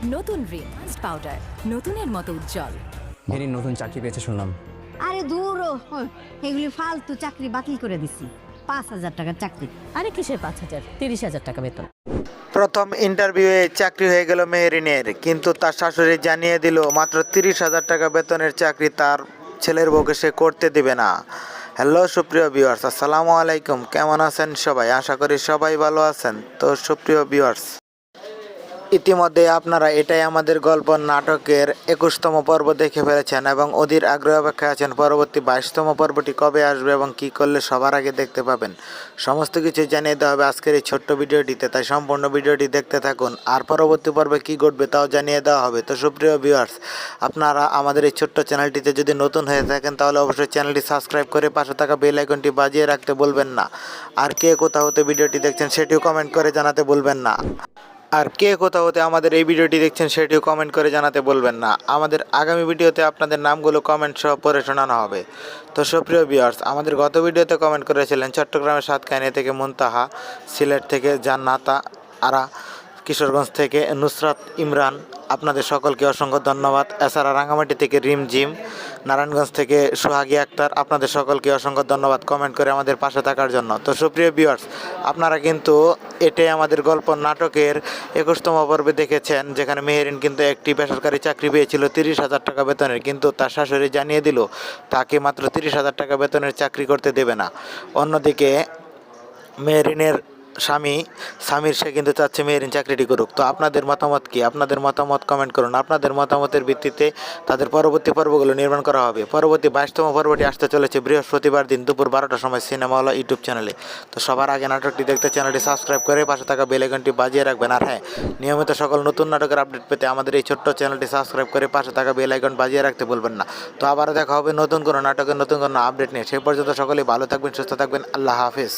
নতুন রিন পাউডার, নতুনের মতো উজ্জ্বল। মেরিন নতুন চাকরি পেয়েছে শুনলাম। আরে দূর এগুলি ফালতু চাকরি বাতিল করে দিছি। 5,000 টাকার চাকরি। আরে কিসের 5,000, 30,000 টাকা বেতন। প্রথম ইন্টারভিউয়ে চাকরি হয়ে গেল মেহরিনের, কিন্তু তার শাশুড়ি জানিয়ে দিল মাত্র 30,000 টাকা বেতনের চাকরি তার ছেলের বউকে সে করতে দিবে না। হ্যালো সুপ্রিয় ভিউয়ার্স, আসসালামু আলাইকুম। কেমন আছেন সবাই? আশা করি সবাই ভালো আছেন। তো সুপ্রিয় ভিউয়ার্স, ইতিমধ্যে আপনারা এটাই আমাদের গল্প নাটকের 21তম পর্ব দেখে ফেলেছেন এবং অধীর আগ্রহ অপেক্ষায় আছেন পরবর্তী 22তম পর্বটি কবে আসবে এবং কী করলে সবার আগে দেখতে পাবেন। সমস্ত কিছু জানিয়ে দেওয়া হবে আজকের এই ছোট্ট ভিডিওটিতে, তাই সম্পূর্ণ ভিডিওটি দেখতে থাকুন। আর পরবর্তী পর্বে কী ঘটবে তাও জানিয়ে দেওয়া হবে। তো সুপ্রিয় ভিউয়ার্স, আপনারা আমাদের এই ছোট্ট চ্যানেলটিতে যদি নতুন হয়ে থাকেন তাহলে অবশ্যই চ্যানেলটি সাবস্ক্রাইব করে পাশে থাকা বেল আইকনটি বাজিয়ে রাখতে বলবেন না। আর কে কোথাও হতে ভিডিওটি দেখছেন সেটিও কমেন্ট করে জানাতে বলবেন না। আমাদের এই ভিডিওটি দেখছেন সেটিও কমেন্ট করে জানাতে বলবেন না। আমাদের আগামী ভিডিওতে আপনাদের নামগুলো কমেন্ট সহ পড়ে শোনানো হবে। তো সুপ্রিয় ভিউয়ার্স, আমাদের গত ভিডিওতে কমেন্ট করেছিলেন চট্টগ্রামের সাতকাহিনী থেকে মুনতাহা, সিলেট থেকে জান্নাতা আরা, কিশোরগঞ্জ থেকে নুসরাত ইমরান, আপনাদের সকলকে অসংখ্য ধন্যবাদ। এছাড়া রাঙামাটি থেকে রিমঝিম, নারায়ণগঞ্জ থেকে সোহাগী আক্তার, আপনাদের সকলকে অসংখ্য ধন্যবাদ কমেন্ট করে আমাদের পাশে থাকার জন্য। তো সুপ্রিয় ভিউয়ার্স, আপনারা কিন্তু এটাই আমাদের গল্প নাটকের 21তম পর্বে দেখেছেন, যেখানে মেহেরিন কিন্তু একটি বেসরকারি চাকরি পেয়েছিল 30,000 টাকা বেতনের, কিন্তু তার শাশুড়ি জানিয়ে দিল তাকে মাত্র 30,000 টাকা বেতনের চাকরি করতে দেবে না। অন্যদিকে মেহেরিনের স্বামীর সে কিন্তু চাচ্ছে মেহেরিন চাকরিটি করুক। তো আপনাদের মতামত কি? আপনাদের মতামত কমেন্ট করুন। আপনাদের মতামতের ভিত্তিতে তাদের পরবর্তী পর্বগুলো নির্মাণ করা হবে। পরবর্তী 22তম পর্বটি আসতে চলেছে বৃহস্পতিবার দিন দুপুর 12টার সময় সিনেমা হল ইউটিউব চ্যানেলে। তো সবার আগে নাটকটি দেখতে চ্যানেলটি সাবস্ক্রাইব করে পাশে থাকা বেল আইকনটি বাজিয়ে রাখবেন। আর হ্যাঁ, নিয়মিত সকল নতুন নাটকের আপডেট পেতে আমাদের এই ছোট্ট চ্যানেলটি সাবস্ক্রাইব করে পাশে থাকা বেল আইকন বাজিয়ে রাখতে বলবেন না। তো আবারও দেখা হবে নতুন কোনো নাটকের নতুন কোনো আপডেট নিয়ে। সেই পর্যন্ত সকলেই ভালো থাকবেন, সুস্থ থাকবেন। আল্লাহ হাফেজ।